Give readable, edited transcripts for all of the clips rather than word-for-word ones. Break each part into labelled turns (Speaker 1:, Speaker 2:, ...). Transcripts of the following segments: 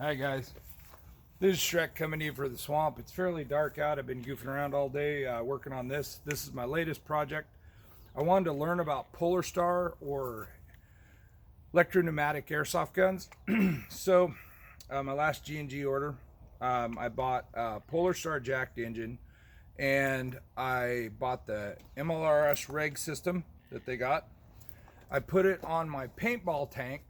Speaker 1: Hi guys, this is Shrek coming to you for the swamp. It's fairly dark out. I've been goofing around all day working on this. This is my latest project. I wanted to learn about PolarStar or electro-pneumatic airsoft guns. So my last G&G order, I bought a PolarStar Jack engine, and I bought the MLRS reg system that they got. I put it on my paintball tank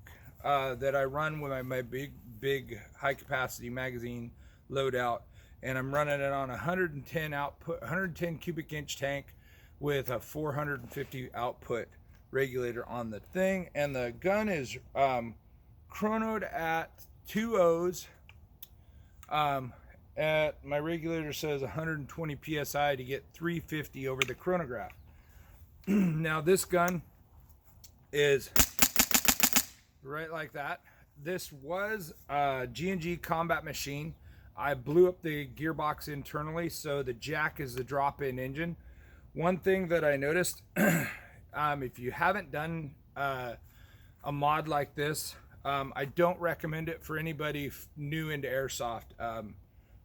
Speaker 1: that I run with my big high capacity magazine loadout, and I'm running it on 110 output, 110 cubic inch tank with a 450 output regulator on the thing, and the gun is chronoed at 2 O's. At my regulator says 120 psi to get 350 over the chronograph. Now this gun is right like that. This was a G&G combat machine. I blew up the gearbox internally, so the Jack is the drop-in engine. One thing that I noticed, if you haven't done a mod like this, I don't recommend it for anybody new into airsoft.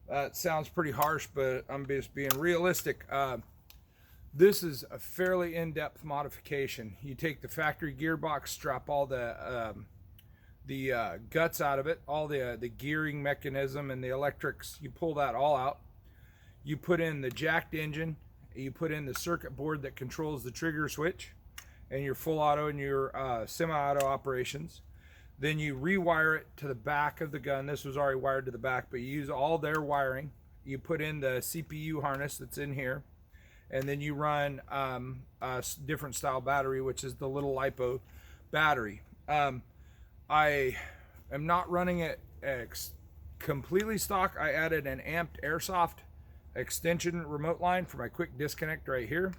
Speaker 1: That sounds pretty harsh, but I'm just being realistic. This is a fairly in-depth modification. You take the factory gearbox, strap all the guts out of it, all the gearing mechanism and the electrics, you pull that all out. You put in the jacked engine, you put in the circuit board that controls the trigger switch and your full auto and your semi-auto operations. Then you rewire it to the back of the gun. This was already wired to the back, but you use all their wiring. You put in the CPU harness that's in here, and then you run a different style battery, which is the little LiPo battery. I am not running it completely stock. I added an amped airsoft extension remote line for my quick disconnect right here,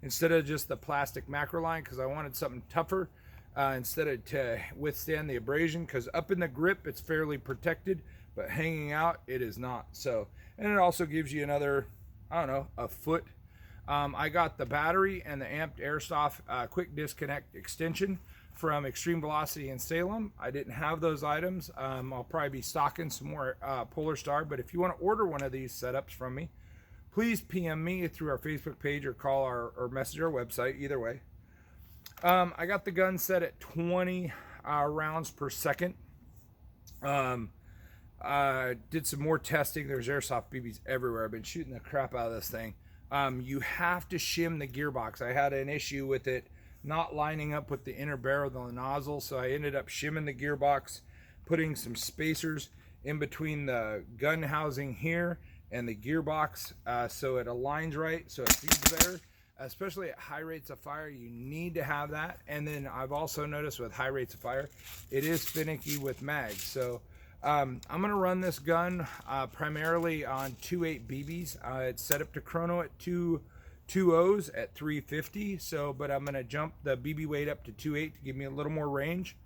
Speaker 1: instead of just the plastic macro line, because I wanted something tougher instead of to withstand the abrasion, because up in the grip it's fairly protected, but hanging out it is not. So, and it also gives you another, I don't know, a foot. I got the battery and the amped airsoft quick disconnect extension from Extreme Velocity in Salem. I didn't have those items. I'll probably be stocking some more PolarStar, but if you want to order one of these setups from me, please PM me through our Facebook page or call or message our website, either way. I got the gun set at 20 rounds per second. Did some more testing. There's airsoft BBs everywhere. I've been shooting the crap out of this thing. You have to shim the gearbox. I had an issue with it not lining up with the inner barrel of the nozzle, so I ended up shimming the gearbox, putting some spacers in between the gun housing here and the gearbox, so it aligns right, so it feeds better. Especially at high rates of fire, you need to have that. And then I've also noticed with high rates of fire, it is finicky with mags. So I'm going to run this gun primarily on 2.8 BBs. It's set up to chrono at 2 O's at 350. So, but I'm going to jump the BB weight up to 2.8 to give me a little more range.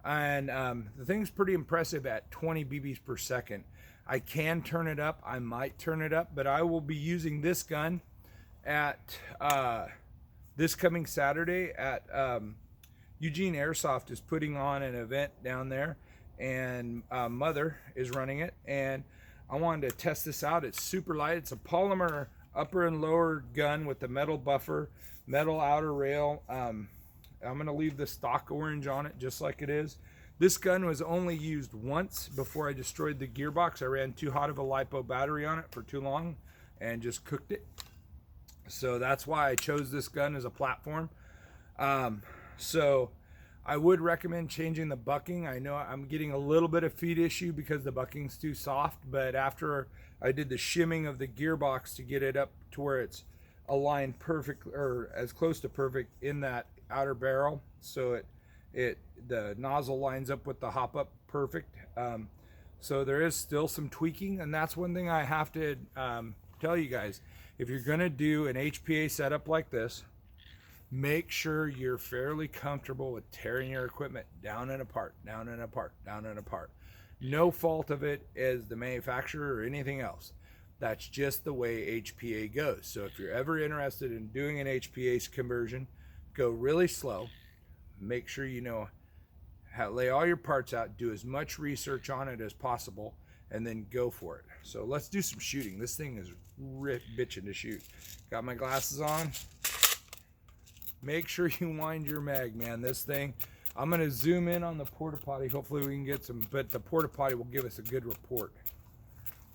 Speaker 1: And the thing's pretty impressive at 20 BBs per second. I can turn it up. I might turn it up, but I will be using this gun at this coming Saturday at Eugene Airsoft is putting on an event down there, and Mother is running it, and I wanted to test this out. It's super light. It's a polymer upper and lower gun with the metal buffer, metal outer rail. I'm going to leave the stock orange on it just like it is. This gun was only used once before I destroyed the gearbox. I ran too hot of a LiPo battery on it for too long and just cooked it. So that's why I chose this gun as a platform. So I would recommend changing the bucking. I know I'm getting a little bit of feed issue because the bucking's too soft, but after I did the shimming of the gearbox to get it up to where it's aligned perfect, or as close to perfect in that outer barrel, so the nozzle lines up with the hop up perfect. So there is still some tweaking, and that's one thing I have to tell you guys. If you're going to do an HPA setup like this, make sure you're fairly comfortable with tearing your equipment down and apart, down and apart, down and apart. No fault of it as the manufacturer or anything else. That's just the way HPA goes. So if you're ever interested in doing an HPA conversion, go really slow. Make sure you know lay all your parts out, do as much research on it as possible, and then go for it. So let's do some shooting. This thing is bitching to shoot. Got my glasses on. Make sure you wind your mag, man. This thing, I'm gonna zoom in on the porta potty. Hopefully we can get some, but the porta potty will give us a good report.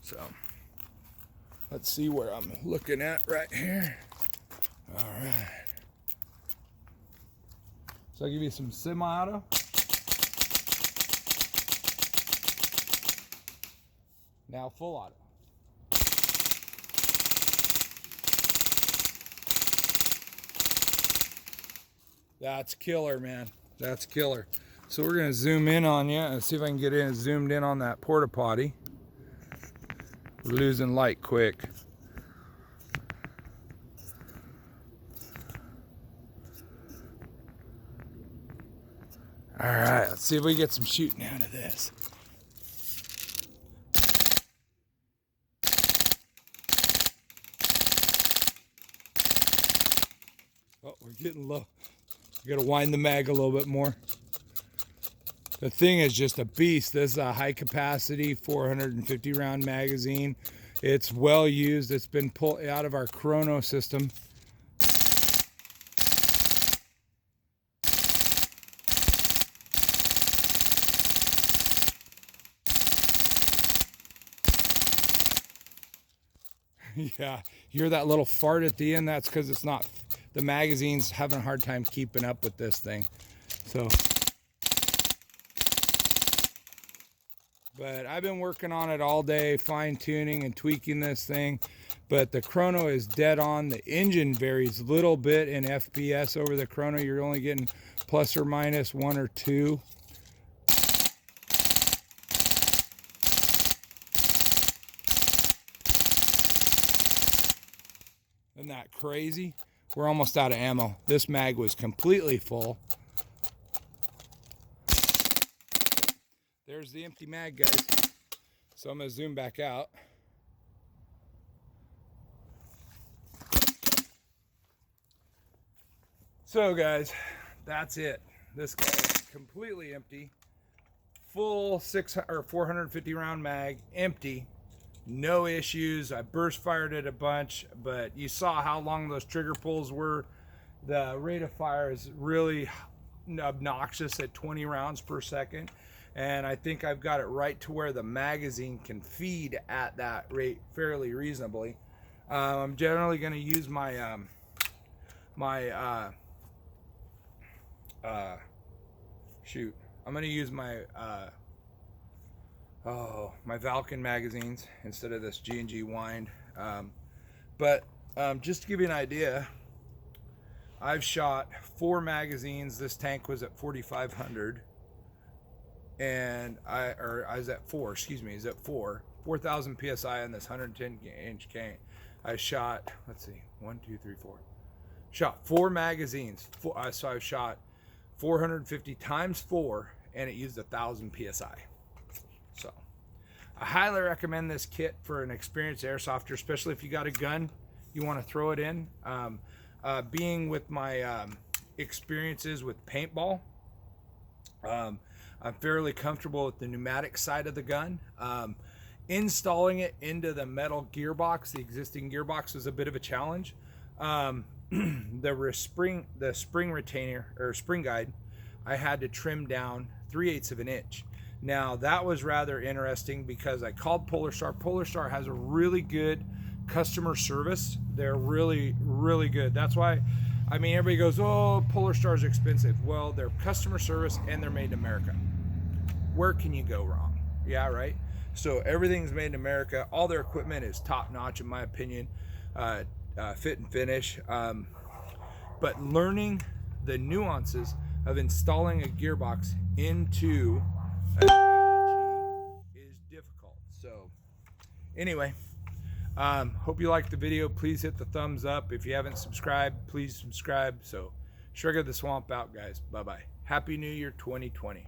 Speaker 1: So let's see where I'm looking at right here. All right. So I'll give you some semi-auto. Now full auto. That's killer, man. That's killer. So we're gonna zoom in on you and see if I can get in zoomed in on that porta potty. We're losing light quick. All right, let's see if we get some shooting out of this. Oh, we're getting low. We gotta wind the mag a little bit more. The thing is just a beast. This is a high capacity 450 round magazine. It's well used. It's been pulled out of our chrono system. Yeah, you hear that little fart at the end? That's because it's not, the magazine's having a hard time keeping up with this thing. So, but I've been working on it all day, fine tuning and tweaking this thing. But the chrono is dead on. The engine varies a little bit in FPS over the chrono. You're only getting plus or minus 1 or 2. Isn't that crazy? We're almost out of ammo. This mag was completely full. There's the empty mag, guys. So I'm gonna zoom back out. So guys, that's it. This guy is completely empty. Full 450 round mag, empty. No issues. I burst fired it a bunch, but you saw how long those trigger pulls were. The rate of fire is really obnoxious at 20 rounds per second. And I think I've got it right to where the magazine can feed at that rate fairly reasonably. I'm generally going to use my I'm going to use my my Valken magazines instead of this G&G wind. But just to give you an idea, I've shot 4 magazines. This tank was at 4,500, and I was at 4. Excuse me, is at 4,000 psi on this 110-inch cane. I shot, let's see, 1, 2, 3, 4. Shot 4 magazines. So I've shot 450 times 4, and it used 1,000 psi. So I highly recommend this kit for an experienced airsofter, especially if you got a gun you want to throw it in. Being with my experiences with paintball, I'm fairly comfortable with the pneumatic side of the gun. Installing it into the metal gearbox, the existing gearbox, was a bit of a challenge. The spring retainer or spring guide, I had to trim down 3/8 of an inch. Now that was rather interesting because I called PolarStar. PolarStar has a really good customer service. They're really, really good. That's why, I mean, everybody goes, oh, PolarStar is expensive. Well, their customer service and they're made in America. Where can you go wrong? Yeah, right? So everything's made in America. All their equipment is top notch in my opinion. Fit and finish. But learning the nuances of installing a gearbox into an AEG is difficult. So anyway, hope you liked the video. Please hit the thumbs up. If you haven't subscribed, please subscribe. So Sugar the Swamp out, guys. Bye-bye. Happy New Year 2020.